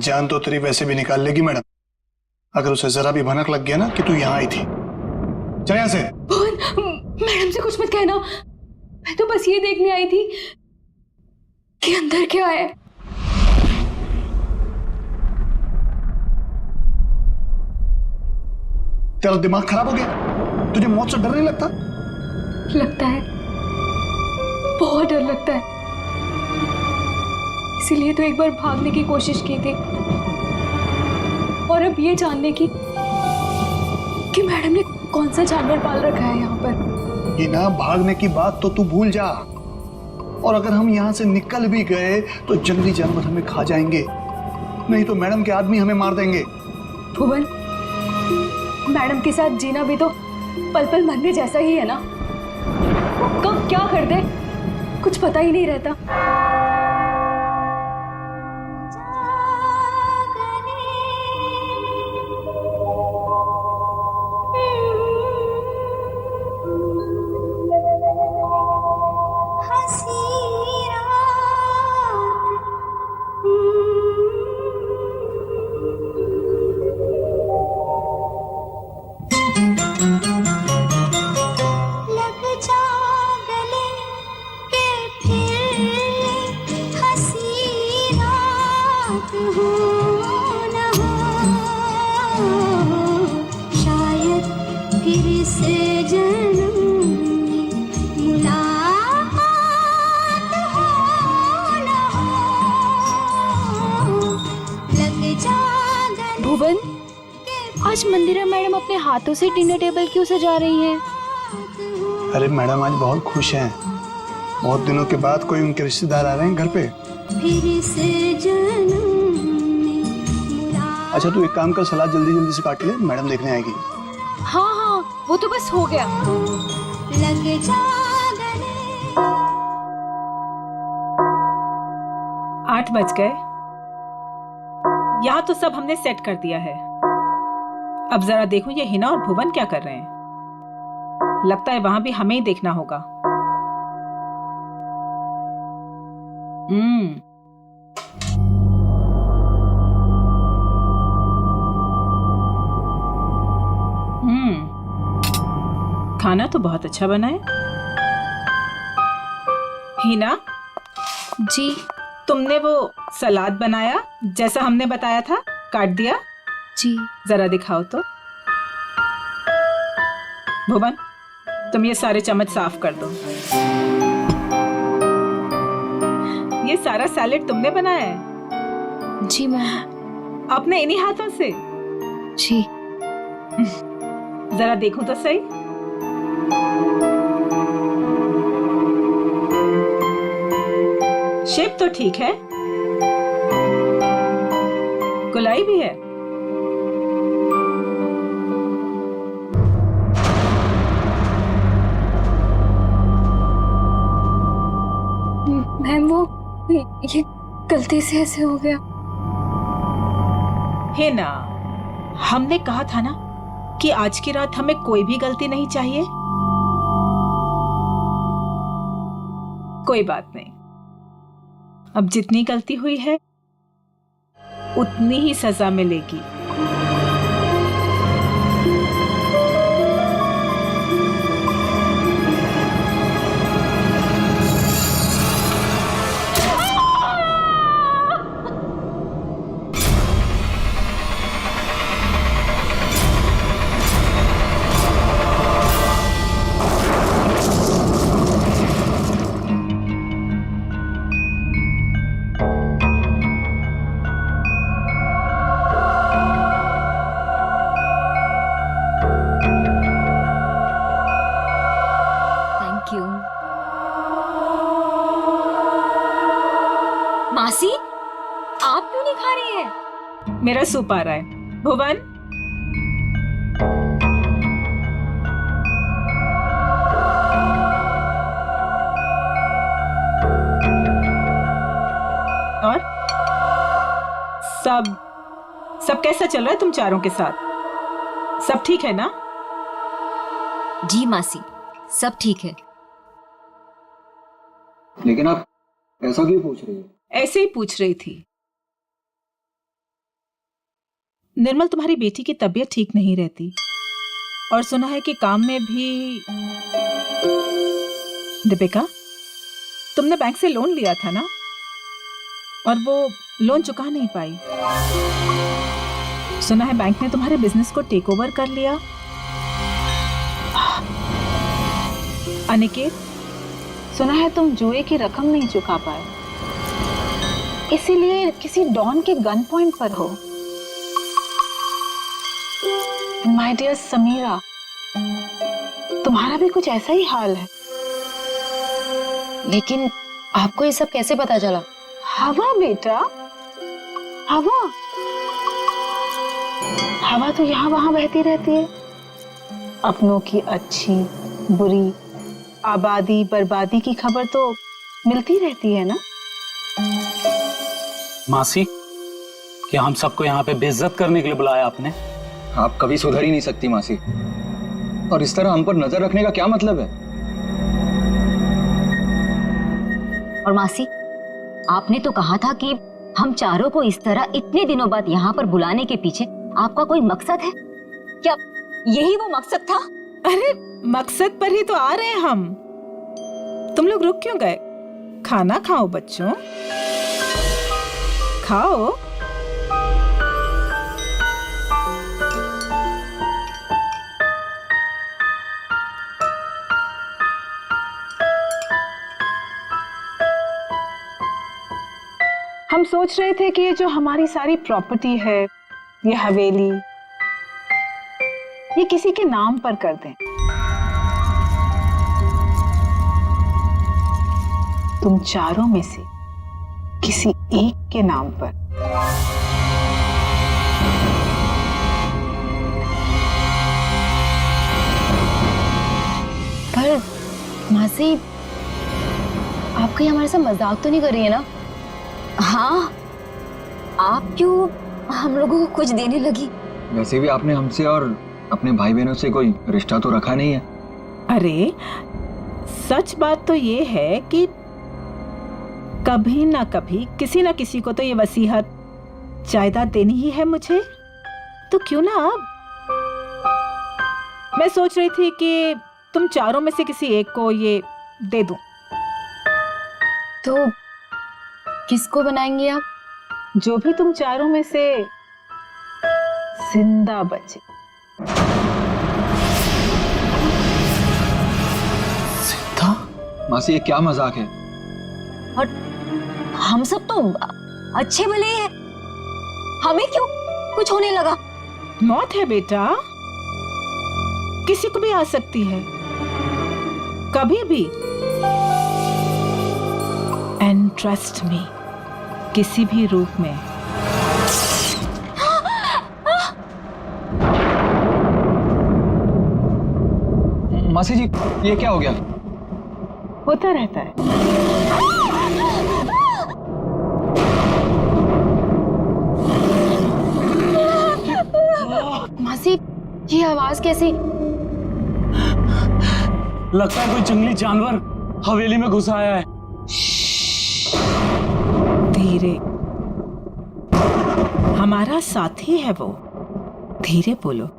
जान तो तेरी वैसे भी निकाल लेगी मैडम, अगर उसे जरा भी भनक लग गया ना कि तू यहाँ आई थी। चल यहाँ से। मैडम से कुछ मत कहना, मैं तो बस ये देखने आई थी कि अंदर क्या है। तेरा दिमाग खराब हो गया? तुझे मौत से डर नहीं लगता? लगता है, बहुत डर लगता है। इसीलिए तो एक बार भागने की कोशिश की थी, और अब ये जानने की कि मैडम ने कौन सा जानवर पाल रखा है यहाँ पर। ये ना, भागने की बात तो तू भूल जा, और अगर हम यहाँ से निकल भी गए तो जंगली जानवर हमें खा जाएंगे, नहीं तो मैडम के आदमी हमें मार देंगे। भुवन, मैडम के साथ जीना भी तो पल पल मरने जैसा ही है ना। वो कब क्या कर दे कुछ पता ही नहीं रहता। भुवन, आज मंदिरा मैडम अपने हाथों से डिनर टेबल क्यों सजा रही हैं? अरे मैडम आज बहुत खुश हैं, बहुत दिनों के बाद कोई उनके रिश्तेदार आ रहे हैं घर पे। अच्छा तू एक काम कर, सलाद जल्दी जल्दी से काट ले, मैडम देखने आएगी। हाँ हाँ, वो तो बस हो गया। 8 बज गए। यहाँ तो सब हमने सेट कर दिया है। अब जरा देखो ये हिना और भुवन क्या कर रहे हैं। लगता है वहां भी हमें ही देखना होगा। खाना तो बहुत अच्छा बना है। हिना जी, तुमने वो सलाद बनाया जैसा हमने बताया था, काट दिया? जी। जरा दिखाओ तो। भुवन, तुम ये सारे चम्मच साफ कर दो। ये सारा सैलेड तुमने बनाया है? जी मैम। अपने इन्हीं हाथों से? जी। जरा देखो तो सही। शेप तो ठीक है, गुलाई भी है। मैम वो ये गलती से ऐसे हो गया। है ना, हमने कहा था ना कि आज की रात हमें कोई भी गलती नहीं चाहिए। कोई बात नहीं, अब जितनी गलती हुई है उतनी ही सजा मिलेगी। मासी, आप क्यों नहीं खा रही हैं? मेरा सूप आ रहा है। भुवन, और सब कैसा चल रहा है तुम चारों के साथ? सब ठीक है ना? जी मासी, सब ठीक है। लेकिन आप ऐसा क्यों पूछ रही हो? ऐसे ही पूछ रही थी। निर्मल तुम्हारी बेटी की तबीयत ठीक नहीं रहती और सुना है कि काम में भी। दीपिका, तुमने बैंक से लोन लिया था ना, और वो लोन चुका नहीं पाई। सुना है बैंक ने तुम्हारे बिजनेस को टेक ओवर कर लिया। अनिकेत, सुना है तुम जुए की रकम नहीं चुका पाए, इसीलिए किसी डॉन के गन पॉइंट पर हो। माय डियर समीरा, तुम्हारा भी कुछ ऐसा ही हाल है। लेकिन आपको ये सब कैसे पता चला? हवा बेटा, हवा हवा तो यहाँ वहां बहती रहती है। अपनों की अच्छी बुरी, आबादी बर्बादी की खबर तो मिलती रहती है ना। मासी, क्या हम सबको यहाँ पे बेइज्जत करने के लिए बुलाया आपने? आप कभी सुधर ही नहीं सकती मासी, और इस तरह हम पर नजर रखने का क्या मतलब है? और मासी, आपने तो कहा था कि हम चारों को इस तरह इतने दिनों बाद यहाँ पर बुलाने के पीछे आपका कोई मकसद है क्या? यही वो मकसद था? अरे मकसद पर ही तो आ रहे हैं हम। तुम लोग रुक क्यों गए? खाना खाओ बच्चों, खाओ। हम सोच रहे थे कि ये जो हमारी सारी प्रॉपर्टी है, ये हवेली, ये किसी के नाम पर कर दें। तुम चारों में से किसी एक के नाम पर। पर मासी, आप कहीं हमारे साथ मजाक तो नहीं कर रही है ना? हाँ, आप क्यों हम लोगों को कुछ देने लगी? वैसे भी आपने हमसे और अपने भाई बहनों से कोई रिश्ता तो रखा नहीं है। अरे सच बात तो ये है कि कभी ना कभी किसी ना किसी को तो ये वसीयत जायदाद देनी ही है मुझे, तो क्यों ना अब। मैं सोच रही थी कि तुम चारों में से किसी एक को ये दे दूं। तो किसको बनाएंगे आप? जो भी तुम चारों में से जिंदा बचे। मासी, ये क्या मजाक है? और हम सब तो अच्छे भले हैं, हमें क्यों कुछ होने लगा? मौत है बेटा, किसी को भी आ सकती है, कभी भी। एंड ट्रस्ट मी, किसी भी रूप में। मासी जी, ये क्या हो गया? होता रहता है। मासी, ये आवाज कैसी? लगता है कोई जंगली जानवर हवेली में घुस आया है। धीरे, हमारा साथी है वो। धीरे बोलो,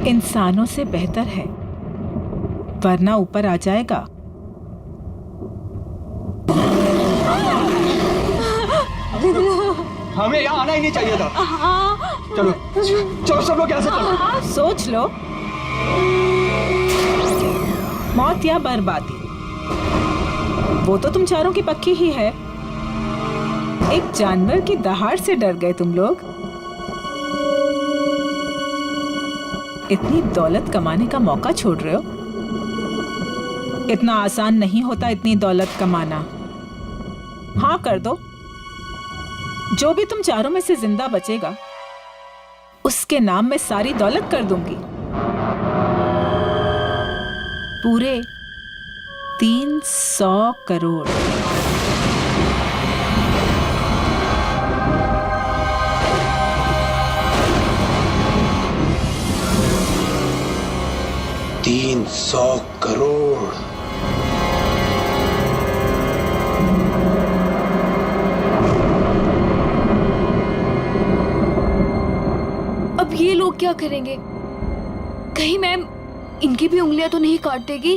इंसानों से बेहतर है, वरना ऊपर आ जाएगा। हमें यहाँ आना ही नहीं चाहिए था। चलो चलो सब लोग यहाँ से चलो। सोच लो, मौत या बर्बादी, वो तो तुम चारों की पक्की ही है। एक जानवर की दहाड़ से डर गए तुम लोग। इतनी दौलत कमाने का मौका छोड़ रहे हो। इतना आसान नहीं होता इतनी दौलत कमाना। हाँ कर दो, जो भी तुम चारों में से जिंदा बचेगा उसके नाम में सारी दौलत कर दूंगी। पूरे 300 करोड़। $300 करोड़। क्या करेंगे? कहीं मैम इनकी भी उंगलियां तो नहीं काट देगी?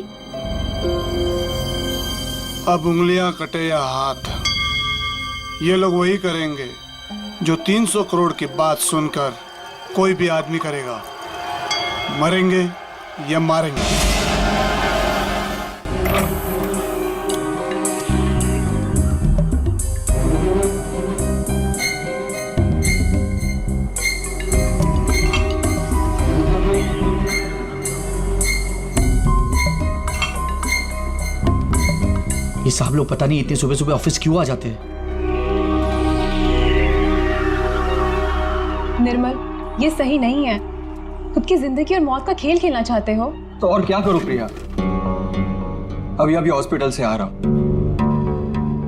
अब उंगलियां कटे या हाथ, ये लोग वही करेंगे जो 300 करोड़ की बात सुनकर कोई भी आदमी करेगा। मरेंगे या मारेंगे। ये साहब लोग पता नहीं इतने सुबह सुबह ऑफिस क्यों आ जाते हैं। निर्मल, ये सही नहीं है। खुद की जिंदगी और मौत का खेल खेलना चाहते हो? तो और क्या करूं प्रिया, अभी हॉस्पिटल से आ रहा हूं।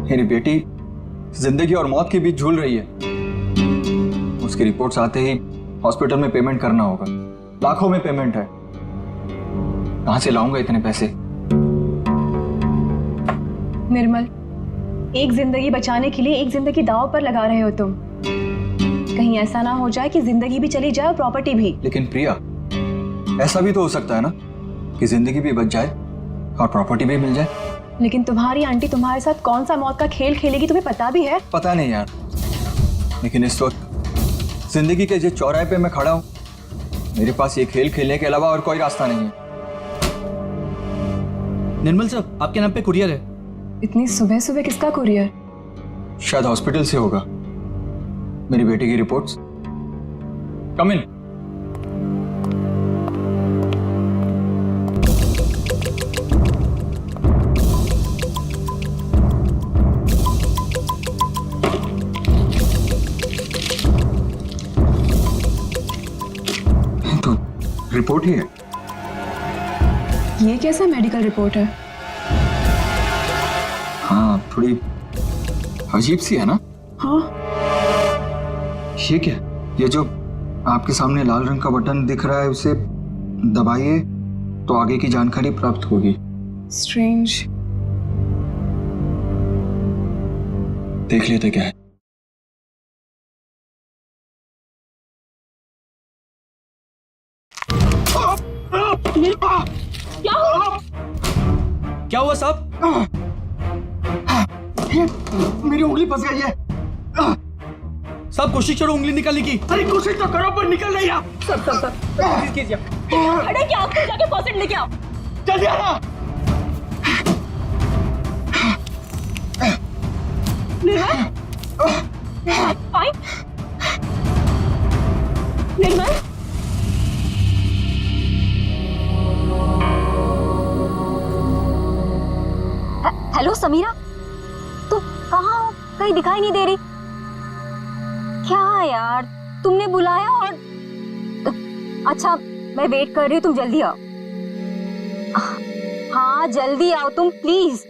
मेरी बेटी जिंदगी और मौत के बीच झूल रही है। उसकी रिपोर्ट्स आते ही हॉस्पिटल में पेमेंट करना होगा। लाखों में पेमेंट है, कहां से लाऊंगा इतने पैसे? निर्मल, एक जिंदगी बचाने के लिए एक जिंदगी दांव पर लगा रहे हो तुम। कहीं ऐसा ना हो जाए कि जिंदगी भी चली जाए और प्रॉपर्टी भी। लेकिन प्रिया, ऐसा भी तो हो सकता है ना कि जिंदगी भी बच जाए और प्रॉपर्टी भी मिल जाए। लेकिन तुम्हारी आंटी तुम्हारे साथ कौन सा मौत का खेल खेलेगी तुम्हें पता भी है? पता नहीं यार, लेकिन इस वक्त जिंदगी के जिस चौराहे पे मैं खड़ा हूं, मेरे पास ये खेल खेलने के अलावा और कोई रास्ता नहीं है। निर्मल साहब, आपके नाम पे कुरियर है। इतनी सुबह सुबह किसका कुरियर? शायद हॉस्पिटल से होगा। मेरी बेटी की रिपोर्ट्स। कम इन। तो रिपोर्ट ही है। ये कैसा मेडिकल रिपोर्ट है? हाँ, थोड़ी अजीब सी है ना? हाँ। ये क्या? ये जो आपके सामने लाल रंग का बटन दिख रहा है, उसे दबाइए तो आगे की जानकारी प्राप्त होगी। स्ट्रेंज। देख लेते क्या है। क्या हुआ साहब? मेरी उंगली फंस गई है। साहब कोशिश करो उंगली निकालने की। अरे कोशिश तो करो पर निकल नहीं रहा। सर कीजिए। खड़े क्या आप जाके फॉसेट लेके आओ। जल्दी आना। फाइन। निर्मल, हेलो समीरा, तुम कहाँ हो? कहीं दिखाई नहीं दे रही। क्या यार, तुमने बुलाया और अच्छा मैं वेट कर रही हूँ, तुम जल्दी आओ। हाँ जल्दी आओ तुम प्लीज।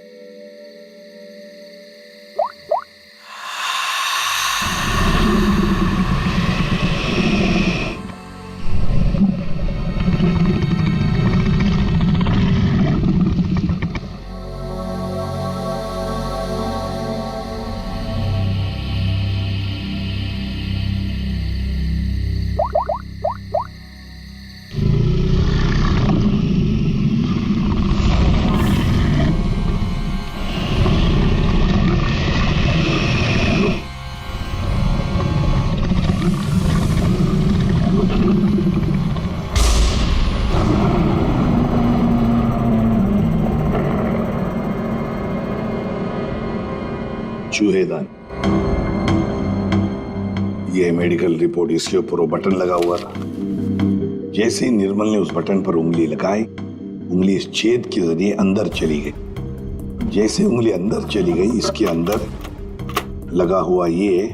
चूहेदान, ये मेडिकल रिपोर्ट, इसके ऊपर वो बटन लगा हुआ था। जैसे ही निर्मल ने उस बटन पर उंगली लगाई, उंगली इस छेद के जरिए अंदर चली गई। जैसे उंगली अंदर चली गई, इसके अंदर लगा हुआ ये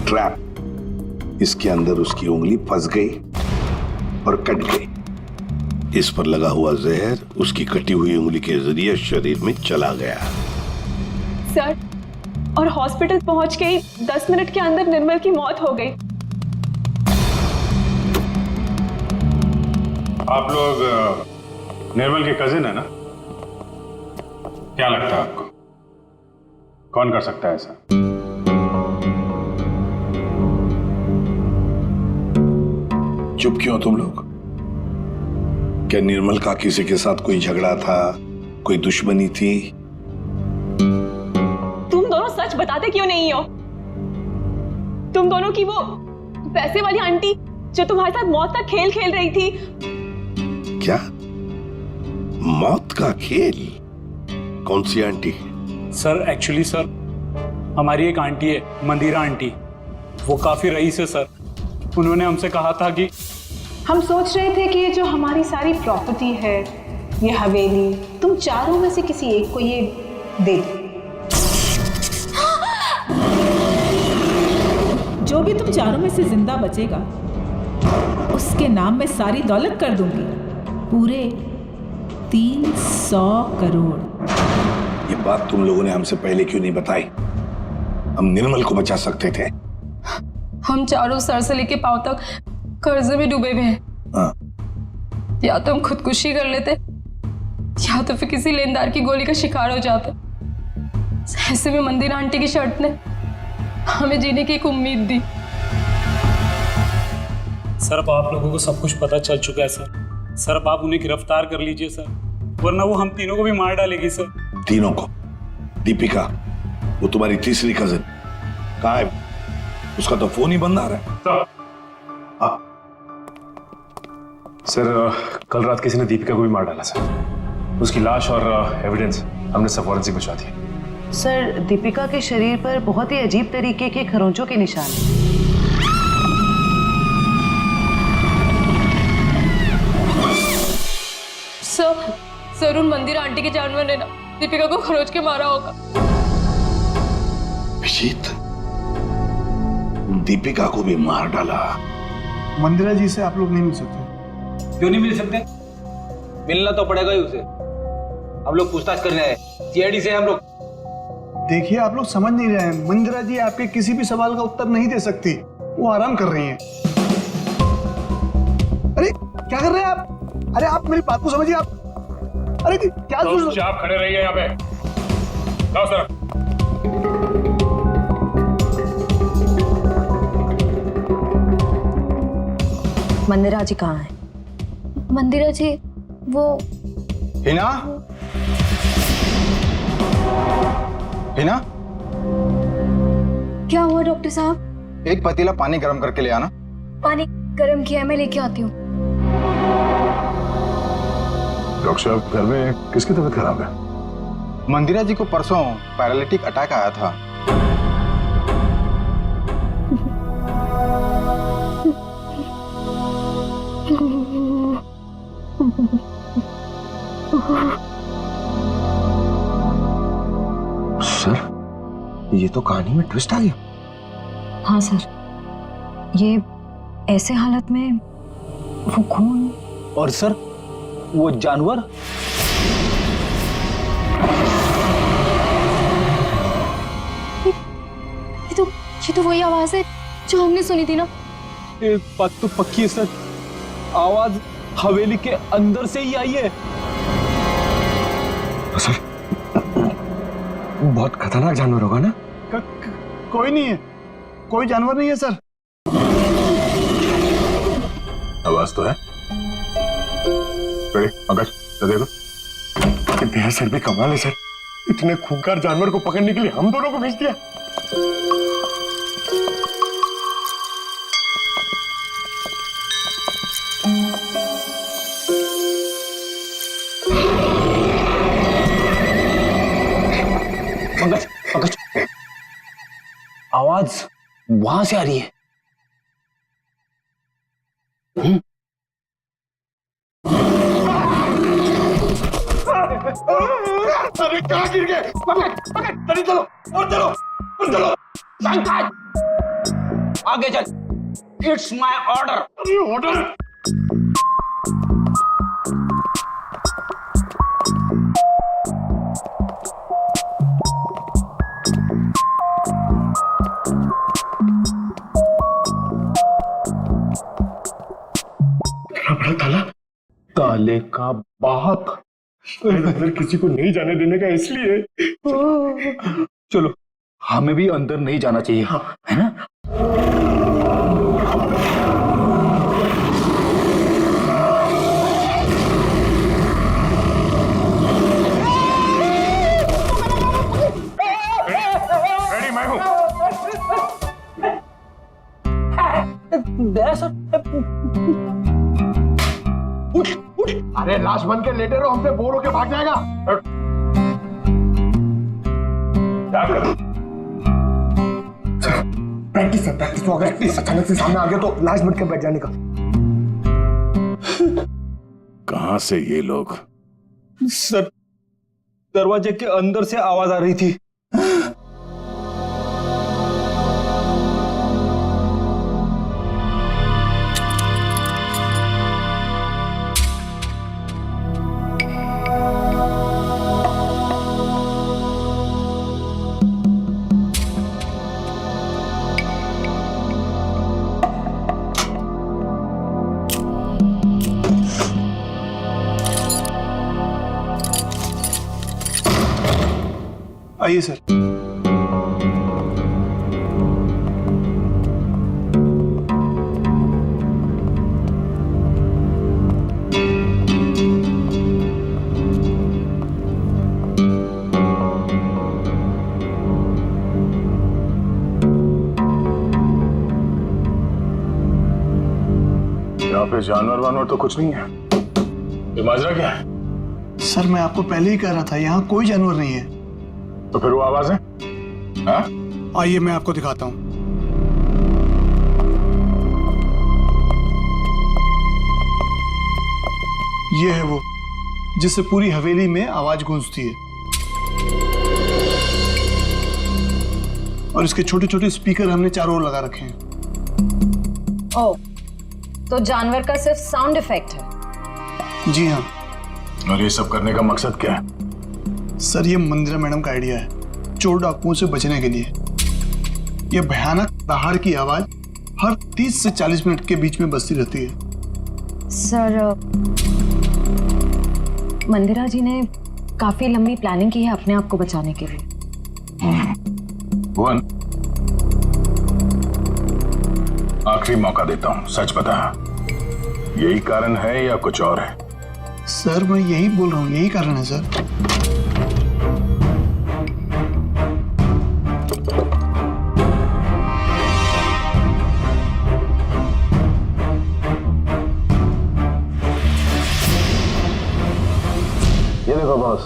ट्रैप, इसके अंदर उसकी उंगली फंस गई और कट गई। इस पर लगा हुआ जहर उसकी कटी हुई उंगली के जरिए शरीर में चला गया। सर, और हॉस्पिटल पहुंच के 10 मिनट के अंदर निर्मल की मौत हो गई। आप लोग निर्मल के कजिन है ना? क्या लगता है आपको कौन कर सकता है ऐसा? चुप क्यों तुम लोग? क्या निर्मल का किसी के साथ कोई झगड़ा था, कोई दुश्मनी थी? तुम दोनों सच बताते क्यों नहीं हो? तुम दोनों की वो पैसे वाली आंटी जो तुम्हारे साथ मौत का खेल खेल रही थी। क्या मौत का खेल? कौन सी आंटी? सर एक्चुअली सर हमारी एक आंटी है, मंदिरा आंटी, वो काफी रईस है सर। उन्होंने हमसे कहा था कि हम सोच रहे थे कि ये जो हमारी सारी प्रॉपर्टी है, ये हवेली, तुम चारों में से किसी एक को ये दे दो। जो भी तुम चारों में से जिंदा बचेगा उसके नाम में सारी दौलत कर दूंगी, पूरे 300 करोड़। ये बात तुम लोगों ने हमसे पहले क्यों नहीं बताई? हम निर्मल को बचा सकते थे। हम चारों सर से लेके पांव तक कर्जे में डूबे हुए हैं। हाँ। या तो हम खुदकुशी कर लेते या तो फिर किसी लेनदार की गोली का शिकार हो जाते। ऐसे में मंदिर आंटी की शर्त ने हमें जीने की एक उम्मीद दी। सर अब आप लोगों को सब कुछ पता चल चुका है सर। सर अब आप उन्हें गिरफ्तार कर लीजिए सर, वरना वो हम तीनों को भी मार डालेगी सर। तीनों को? दीपिका, वो तुम्हारी तीसरी कजिन कहाँ है? उसका तो फोन ही बंद आ रहा है। सर कल रात किसी ने दीपिका को भी मार डाला सर। उसकी लाश और एविडेंस हमने सब फॉरेंसिक भिजवा दिए। सर, दीपिका के शरीर पर बहुत ही अजीब तरीके के खरोंचों के निशान हैं। सर उन मंदिर आंटी के जानवर ने ना दीपिका को खरोच के मारा होगा। अभिजीत, दीपिका को भी मार डाला? मंदिरा जी से आप लोग नहीं मिल सकते। क्यों नहीं मिल सकते? मिलना तो पड़ेगा ही उसे। हम लोग पूछताछ करने आए, सीआईडी से हम लोग। देखिए, आप लोग समझ नहीं रहे हैं। मंदिरा जी आपके किसी भी सवाल का उत्तर नहीं दे सकती, वो आराम कर रही हैं। अरे क्या कर रहे हैं आप? अरे आप मेरी बात को समझिए। आप अरे क्या आप खड़े रहिए यहाँ पे। लाओ सर। मंदिरा जी कहाँ है? मंदिरा जी वो हिना? हिना? क्या हुआ डॉक्टर साहब? एक पतीला पानी गर्म करके ले आना। पानी गर्म किया है, मैं लेके आती हूँ। डॉक्टर साहब, घर में किसकी तबीयत खराब है? मंदिरा जी को परसों पैरालिटिक अटैक आया था। सर, ये तो कहानी में ट्विस्ट आ गया। हाँ सर, ये ऐसे हालत में वो खून। और सर, वो जानवर? ये तो वही आवाज है जो हमने सुनी थी ना। एक बात तो पक्की है सर, आवाज हवेली के अंदर से ही आई है। सर, बहुत खतरनाक जानवर होगा ना? कोई नहीं है, कोई जानवर नहीं है सर। आवाज तो है। पंकज, देखो। तेरा सर भी कमाल है सर, इतने खूंखार जानवर को पकड़ने के लिए हम दोनों को भेज दिया। पंकज, पंकज, आवाज वहां से आ रही है। अरे कहाँ गिर गए? पकड़, पकड़, चलो चलो और चलो और चलो। आगे चल। It's my order. अरे ऑर्डर? बड़ा ताला? ताले का बाप अंदर किसी को नहीं जाने देने का, इसलिए। चलो, हमें भी अंदर नहीं जाना चाहिए, है ना? दया सर। उठ उठ, अरे लाश बन के लेटे रहो, हमसे बोर होके भाग जाएगा। प्रैक्टिस तो अगर अचानक से सामने आ गया तो लाश बन के बैठ जाने का। कहां से ये लोग? सर दरवाजे के अंदर से आवाज आ रही थी। आइए सर। यहाँ पे जानवर वानवर तो कुछ नहीं है। ये माजरा क्या है? सर मैं आपको पहले ही कह रहा था, यहाँ कोई जानवर नहीं है। तो फिर वो आवाजें? हाँ? आइए मैं आपको दिखाता हूं। ये है वो जिससे पूरी हवेली में आवाज गूंजती है, और इसके छोटे छोटे स्पीकर हमने चारों ओर लगा रखे हैं। ओह, तो जानवर का सिर्फ साउंड इफेक्ट है? जी हाँ। और ये सब करने का मकसद क्या है? सर ये मंदिरा मैडम का आइडिया है, चोर डाकुओं से बचने के लिए। ये भयानक दहाड़ की आवाज हर 30 से 40 मिनट के बीच में बजती रहती है। सर मंदिरा जी ने काफी लंबी प्लानिंग की है अपने आप को बचाने के लिए। भुवन, आखिरी मौका देता हूं, सच बता, यही कारण है या कुछ और है? सर मैं यही बोल रहा हूँ, यही कारण है सर। ये देखो बॉस,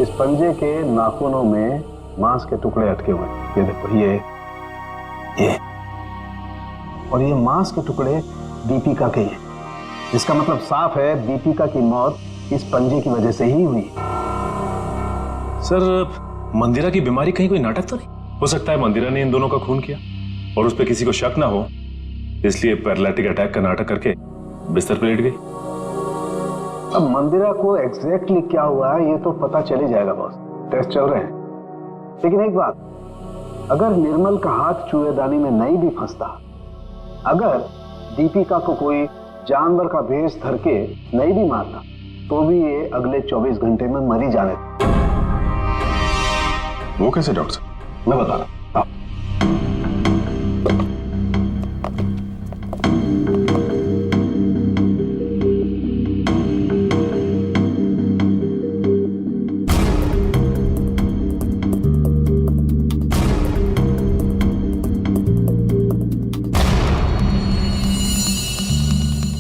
इस पंजे के नाखूनों में मांस के टुकड़े अटके हुए। ये देखो, ये और ये मांस के टुकड़े दीपिका के हैं। इसका मतलब साफ है दीपिका की मौत इस पंजे की वजह से ही हुई। सर मंदिरा की बीमारी कहीं कोई नाटक तो नहीं? हो सकता है मंदिरा ने इन दोनों का खून किया और उस पर किसी को शक ना हो, इसलिए पैरालिटिक अटैक का नाटक करके बिस्तर पर लेट गई। अब मंदिरा को एग्जैक्टली क्या हुआ है ये तो पता चल ही जाएगा बॉस, टेस्ट चल रहे हैं। लेकिन एक बात, अगर निर्मल का हाथ चूहेदानी में नहीं भी फंसता, अगर दीपिका को कोई जानवर का भेष धर के नहीं भी मारता, तो भी ये अगले 24 घंटे में मरी जाने। वो कैसे डॉक्टर साहब? मैं बता रहा हूं।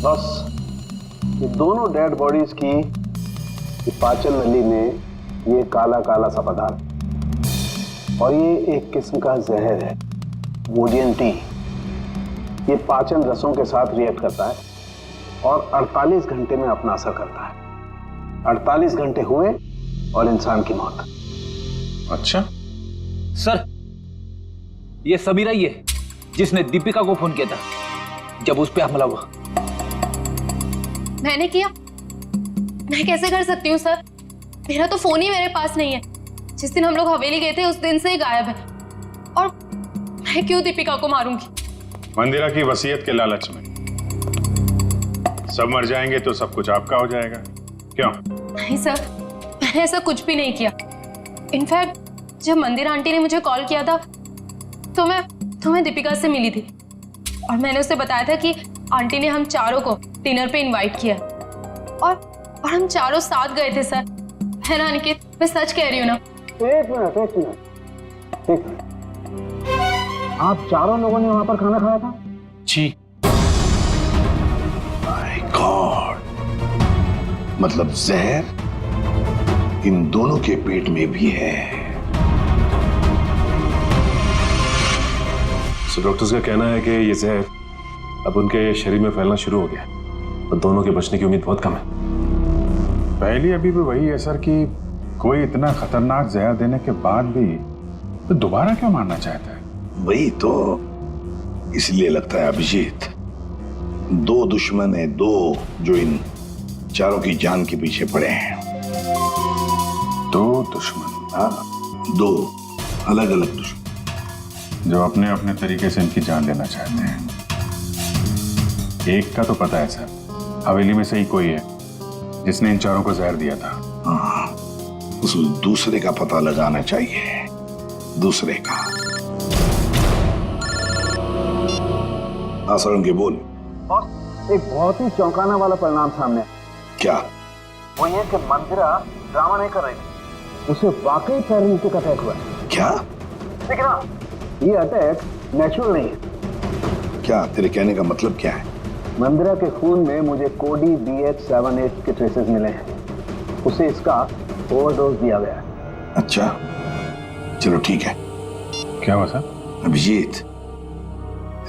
बस ये दोनों डेड बॉडीज की पाचन नली में ये काला काला सा पदार्थ, और ये एक किस्म का जहर है, वोडियन टी। ये पाचन रसों के साथ रिएक्ट करता है और 48 घंटे में अपना असर करता है। 48 घंटे हुए और इंसान की मौत। अच्छा सर, ये समीरा ही है जिसने दीपिका को फोन किया था जब उस पे हमला हुआ। मैंने किया? मैं कैसे कर सकती हूँ सर? मेरा तो फोन ही मेरे पास नहीं है। जिस दिन हम लोग हवेली गए थे उस दिन से ही गायब है। और मैं क्यों दीपिका को मारूंगी? मंदिरा की वसीयत के लालच में सब मर जाएंगे तो सब कुछ आपका हो जाएगा, क्यों? नहीं सर, मैंने ऐसा कुछ भी नहीं किया। इनफैक्ट जब मंदिरा आंटी ने मुझे कॉल किया था तो मैं दीपिका से मिली थी और मैंने उसे बताया था कि आंटी ने हम चारों को डिनर पे इनवाइट किया और हम चारों साथ गए थे सर। है ना अनिकेत, मैं सच कह रही हूँ ना? एक मिनट, आप चारों लोगों ने वहां पर खाना खाया था? जी, माय गॉड, मतलब जहर इन दोनों के पेट में भी है। सो डॉक्टर्स का कहना है कि ये जहर अब उनके शरीर में फैलना शुरू हो गया और दोनों के बचने की उम्मीद बहुत कम है। पहली अभी भी वही है सर कि कोई इतना खतरनाक जहर देने के बाद भी तो दोबारा क्यों मारना चाहता है? वही तो, इसलिए लगता है अभिजीत, दो दुश्मन है, दो जो इन चारों की जान के पीछे पड़े हैं। दो दुश्मन? हाँ, दो अलग अलग दुश्मन जो अपने अपने तरीके से इनकी जान लेना चाहते हैं। एक का तो पता है सर, हवेली में से ही कोई है जिसने इन चारों को जहर दिया था। हाँ, उस दूसरे का पता लगाना चाहिए, दूसरे का। हाँ सारंगी बोल। एक बहुत ही चौंकाना वाला परिणाम सामने। क्या? वो ये कि मंदिरा ड्रामा नहीं कर रही थी, उसे वाकई पैरालिटिक अटैक हुआ। क्या? लेकिन हाँ, ये अटैक नेचुरल नहीं है। क्या तेरे कहने का मतलब क्या है? मंदिरा के खून में मुझे कोडी BH78 के ट्रेसेस मिले हैं। उसे इसका ओवरडोज दिया गया है। अच्छा, चलो ठीक है। क्या हुआ सर? अभिजीत,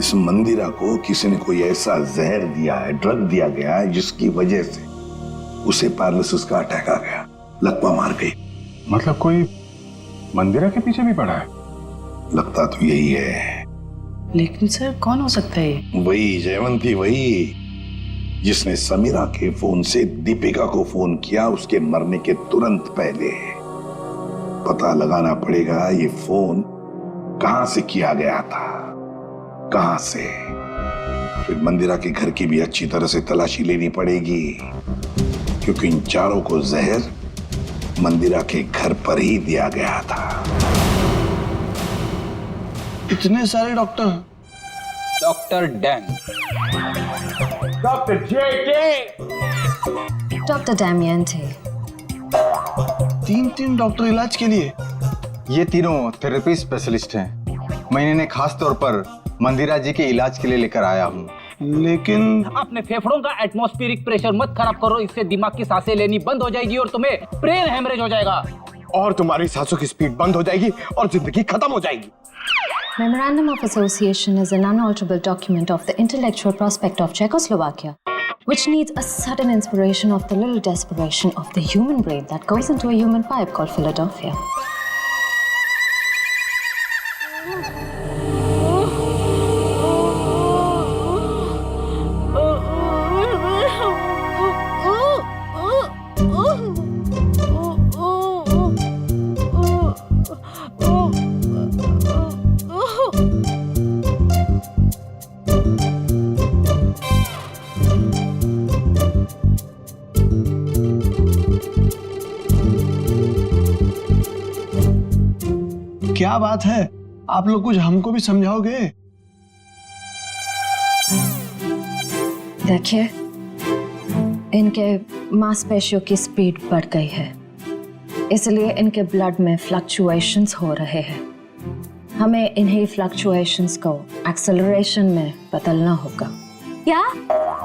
इस मंदिरा को किसी ने कोई ऐसा जहर दिया है, ड्रग दिया गया है, जिसकी वजह से उसे पैरालिसिस का अटैक आ गया, लकवा मार गई। मतलब कोई मंदिरा के पीछे भी पड़ा है? लगता तो यही है। लेकिन सर कौन हो सकता है? वही जयवंती, वही जिसने समीरा के फोन से दीपिका को फोन किया उसके मरने के तुरंत पहले। पता लगाना पड़ेगा ये फोन कहां से किया गया था, कहां से। फिर मंदिरा के घर की भी अच्छी तरह से तलाशी लेनी पड़ेगी, क्योंकि इन चारों को जहर मंदिरा के घर पर ही दिया गया था। इतने सारे डॉक्टर? डॉक्टर डैंग, डॉक्टर जेके, डॉक्टर डैमियंटे। तीन डॉक्टर इलाज के लिए? ये तीनों थेरेपी स्पेशलिस्ट हैं। मैं इन्हें खास तौर पर मंदिरा जी के इलाज के लिए लेकर आया हूँ। लेकिन अपने फेफड़ों का एटमॉस्फेरिक प्रेशर मत खराब करो, इससे दिमाग की सांसें लेनी बंद हो जाएगी और तुम्हें ब्रेन हेमरेज हो जाएगा। और तुम्हारी सांसों की स्पीड बंद हो जाएगी और जिंदगी खत्म हो जाएगी। Memorandum of Association is an unalterable document of the intellectual prospect of Czechoslovakia, which needs a sudden inspiration of the little desperation of the human brain that goes into a human pipe called Philadelphia. क्या बात है, आप लोग कुछ हमको भी समझाओगे? देखिए, इनके मांसपेशियों की स्पीड बढ़ गई है, इसलिए इनके ब्लड में फ्लक्चुएशंस हो रहे हैं। हमें इन्हीं फ्लक्चुएशंस को एक्सेलरेशन में बदलना होगा। क्या?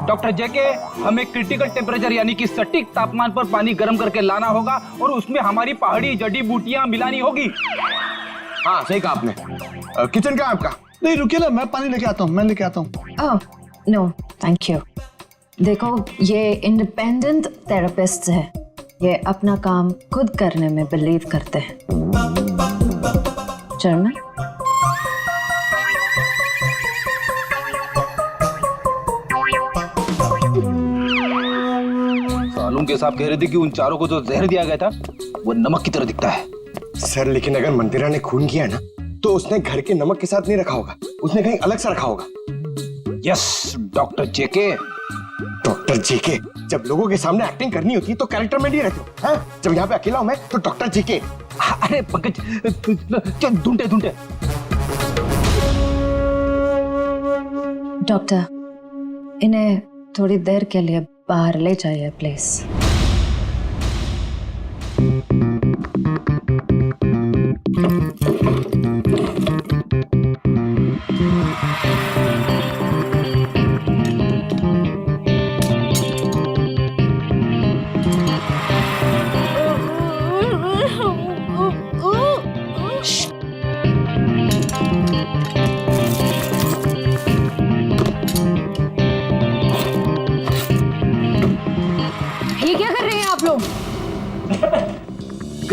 डॉक्टर जेके, हमें क्रिटिकल टेम्परेचर यानी कि सटीक तापमान पर पानी गर्म करके लाना होगा और उसमें हमारी पहाड़ी जड़ी बूटियां मिलानी होगी। हाँ सही कहा आपने। किचन कहाँ है आपका? नहीं रुकिए ना, मैं पानी लेके आता हूँ, मैं लेके आता हूँ। Oh no thank you. देखो, ये इंडिपेंडेंट थेरेपिस्ट है, ये अपना काम खुद करने में बिलीव करते हैं। जर्मन? सालून के साहब कह रहे थे कि उन चारों को जो जहर दिया गया था वो नमक की तरह दिखता है। सर लेकिन अगर मंदिरा ने खून किया ना तो उसने घर के नमक के साथ नहीं रखा होगा, उसने कहीं अलग से रखा होगा। यस डॉक्टर जेके। डॉक्टर जेके, जब लोगों के सामने एक्टिंग करनी होती है तो कैरेक्टर में नहीं रहते हो, हैं? जब यहाँ पे अकेला हूं मैं तो डॉक्टर जेके। अरे पंकज, ढूंढे ढूंढे। डॉक्टर, इन्हें थोड़ी देर के लिए बाहर ले जाइए प्लीज।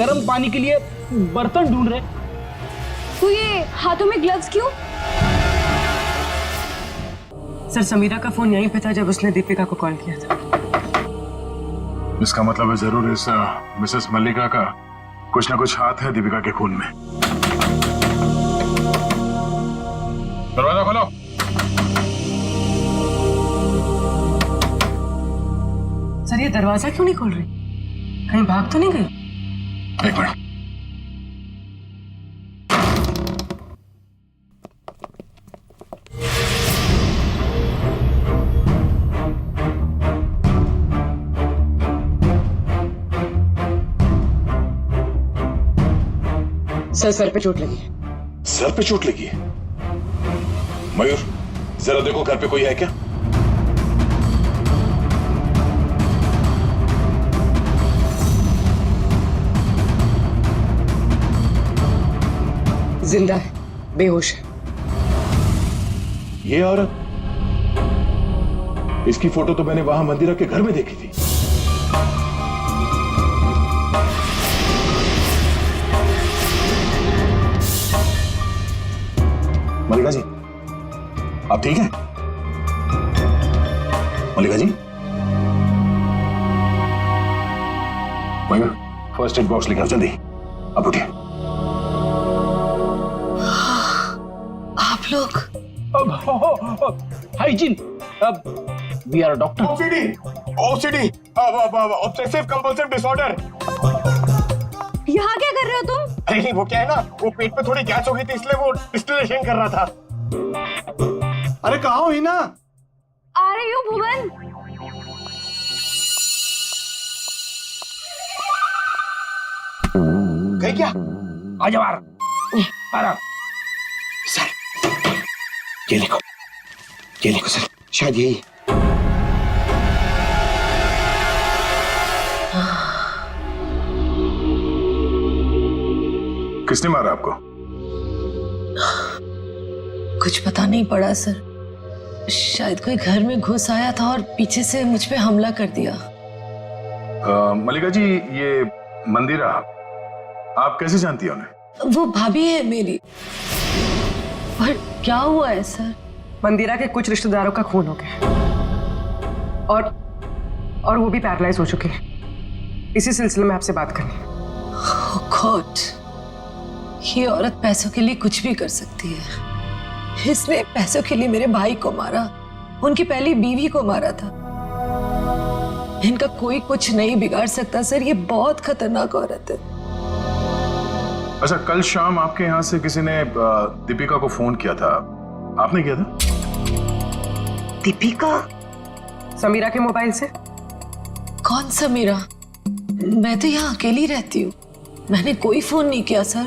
गर्म पानी के लिए बर्तन ढूंढ रहे। तो ये हाथों में ग्लव्स क्यों? सर समीरा का फोन यहीं पे था जब उसने दीपिका को कॉल किया था। इसका मतलब है जरूर इस मिसेस मल्लिका का कुछ ना कुछ हाथ है दीपिका के खून में। दरवाजा खोलो। सर ये दरवाजा क्यों नहीं खोल रही? कहीं भाग तो नहीं गई? एक मिनट। सर पे चोट लगी है। सर पे चोट लगी है? मयूर जरा देखो घर पे कोई है क्या? जिंदा है, बेहोश है। ये औरत, इसकी फोटो तो मैंने वहां मंदिरा के घर में देखी थी। मल्लिका जी, आप ठीक हैं? Mallika ji, Mayur first aid box लेके आओ जल्दी। अब उठिए। आप लोग hygiene, we are doctor. OCD obsessive compulsive disorder. यहाँ क्या कर रहे हो तुम? अरे नहीं, वो क्या है ना, वो पेट में थोड़ी गैस हो गई थी इसलिए वो डिस्टिलेशन कर रहा था। अरे कहाँ हो हिना? आ रही हूँ भुवन। गई क्या? आ जाओ आराम। सर ये लिखो सर, शायद यही। किसने मारा आपको? कुछ पता नहीं पड़ा सर। शायद कोई घर में घुस आया था और पीछे से मुझ पे हमला कर दिया। मल्लिका जी, ये मंदिरा आप कैसे जानती हैं उन्हें? वो भाभी है मेरी। पर क्या हुआ है सर? मंदिरा के कुछ रिश्तेदारों का खून हो गया और वो भी पैरालाइज हो चुके हैं। इसी सिलसिले में आपसे बात करनी है। Oh God, ये औरत पैसों के लिए कुछ भी कर सकती है। इसने पैसों के लिए मेरे भाई को मारा, उनकी पहली बीवी को मारा था। इनका कोई कुछ नहीं बिगाड़ सकता सर, ये बहुत खतरनाक औरत है। अच्छा, कल शाम आपके यहाँ से किसी ने दीपिका को फोन किया था, आपने किया था? दीपिका? समीरा के मोबाइल से। कौन समीरा? मैं तो यहाँ अकेली रहती हूँ, मैंने कोई फोन नहीं किया सर।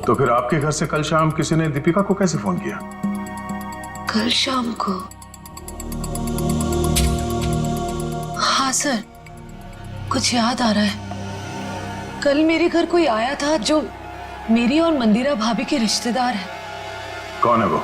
तो फिर आपके घर से कल शाम किसी ने दीपिका को कैसे फोन किया? कल शाम को? हाँ सर, कुछ याद आ रहा है। कल मेरे घर कोई आया था जो मेरी और मंदिरा भाभी के रिश्तेदार है। कौन है वो?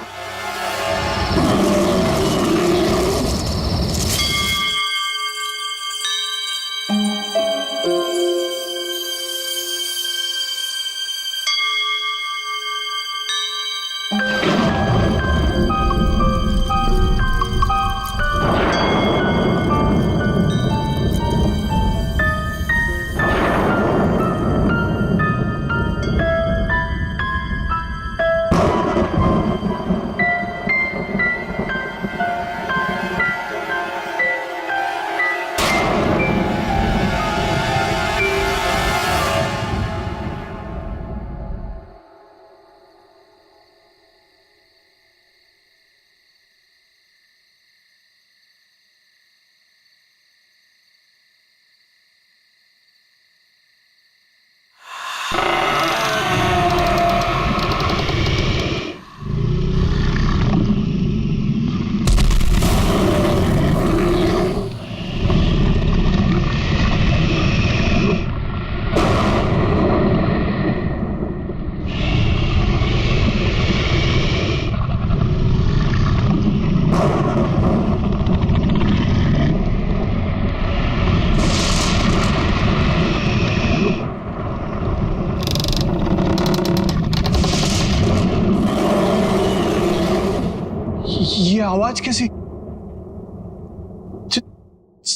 आवाज कैसी?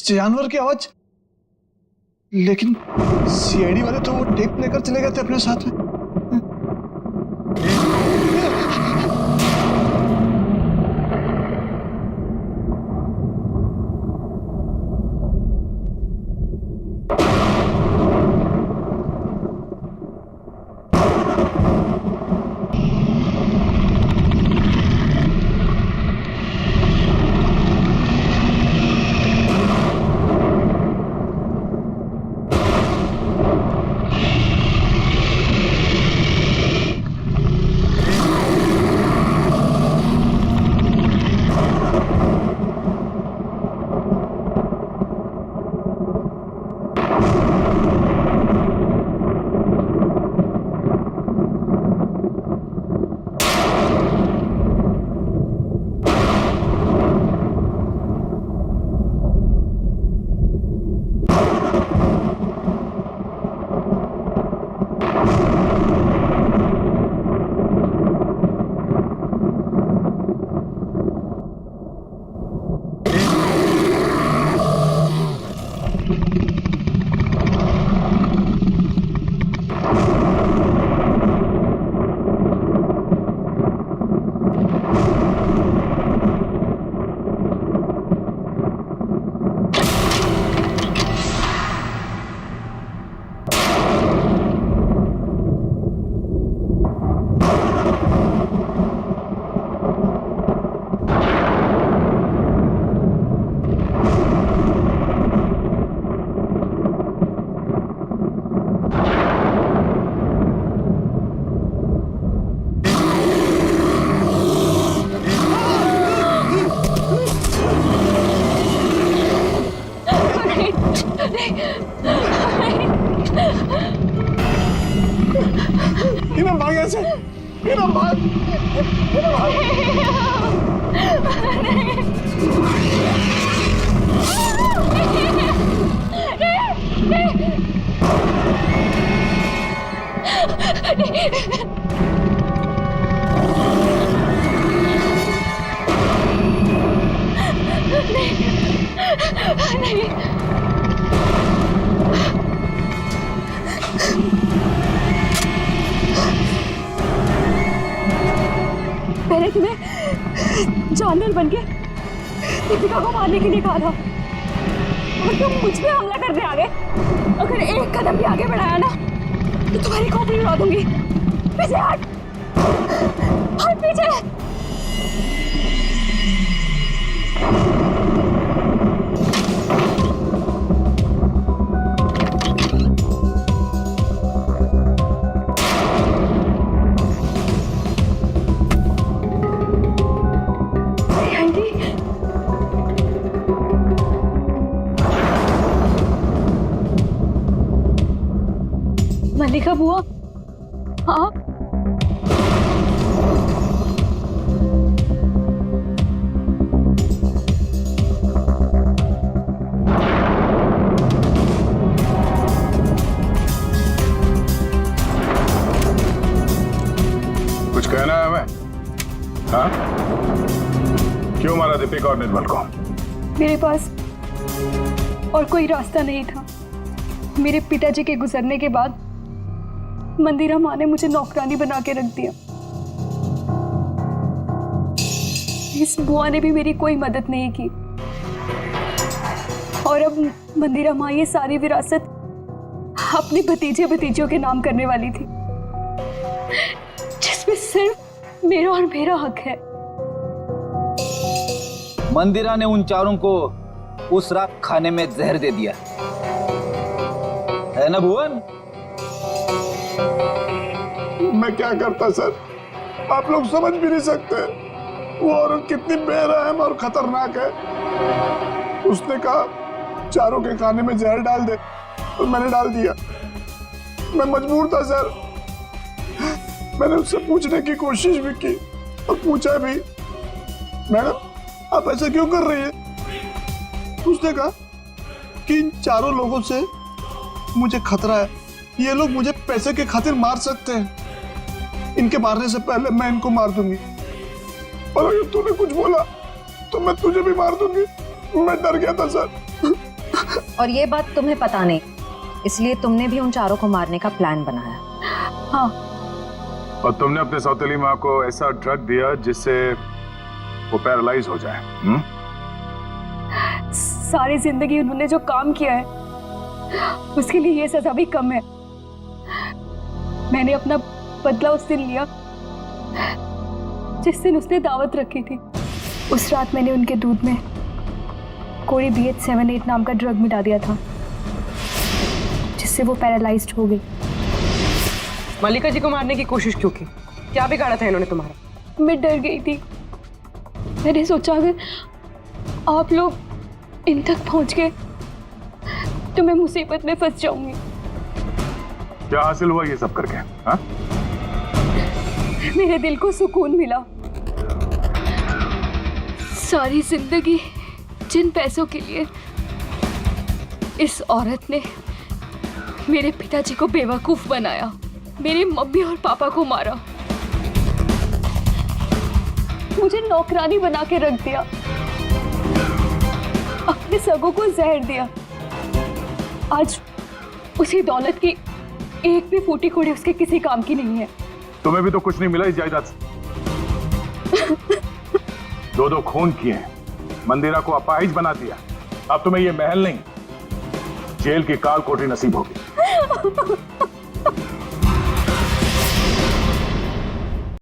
जानवर की आवाज? लेकिन सीआईडी वाले तो वो टेप लेकर चले गए थे अपने साथ में। मैंने तुम्हें जानवर बनके दीपिका को मारने के लिए कहा था और तुम मुझ पे हमला करने आ गए। अगर एक कदम भी आगे बढ़ाया ना तो तुम्हारी खोपड़ी उड़ा दूंगी। पीछे हट, हट पीछे। मल्लिका बुआ, हाँ कुछ कहना है हमें? हाँ? क्यों मारा दीपिका और निर्मल को? मेरे पास और कोई रास्ता नहीं था। मेरे पिताजी के गुजरने के बाद मंदिरा माँ ने मुझे नौकरानी बना के रख दिया। इस बुआ ने भी मेरी कोई मदद नहीं की और अब मंदिरा माँ ये सारी विरासत अपने भतीजे भतीजियों के नाम करने वाली थी, जिसमें सिर्फ मेरा और मेरा हक है। मंदिरा ने उन चारों को उस रात खाने में जहर दे दिया है ना भुवन? मैं क्या करता सर, आप लोग समझ भी नहीं सकते वो औरत कितनी बेरहम और खतरनाक है। उसने कहा चारों के खाने में जहर डाल दे तो मैंने डाल दिया। मैं मजबूर था सर। मैंने उससे पूछने की कोशिश भी की और पूछा भी, मैडम आप ऐसा क्यों कर रही है? उसने कहा कि इन चारों लोगों से मुझे खतरा है, ये लोग मुझे पैसे के खातिर मार सकते हैं, इनके मारने से पहले मैं इनको मार दूंगी और अगर तूने कुछ बोला तो मैं तुझे भी मार दूंगी। मैं डर गया था सर। और ये बात तुम्हें पता नहीं, इसलिए तुमने भी उन चारों को मारने का प्लान बनाया। हाँ, और तुमने अपने सौतेली माँ को ऐसा ड्रग दिया जिससे वो पैरालाइज हो जाए। सारी जिंदगी उन्होंने जो काम किया है उसके लिए ये सजा भी कम है। मैंने अपना बदला उस दिन लिया जिस दिन उसने दावत रखी थी। उस रात मैंने उनके दूध में कोई BH78 नाम का ड्रग मिला दिया था जिससे वो पैरालाइज्ड हो गई। मल्लिका जी को मारने की कोशिश क्यों की? क्या बिगाड़ा था इन्होंने तुम्हारा? मैं डर गई थी। मैंने सोचा अगर आप लोग इन तक पहुंच गए तो मैं मुसीबत में फंस जाऊंगी। क्या हासिल हुआ ये सब करके? हाँ? मेरे दिल को सुकून मिला। सारी जिंदगी जिन पैसों के लिए इस औरत ने मेरे पिताजी को बेवकूफ बनाया, मेरी मम्मी और पापा को मारा, मुझे नौकरानी बना के रख दिया, अपने सगों को जहर दिया, आज उसी दौलत की एक भी फूटी कोड़ी उसके किसी काम की नहीं है। तुम्हें भी तो कुछ नहीं मिला इस जायदाद से। दो खून किए हैं, मंदिरा को अपाहिज बना दिया। अब तुम्हें ये महल नहीं, जेल की काल कोठरी नसीब होगी।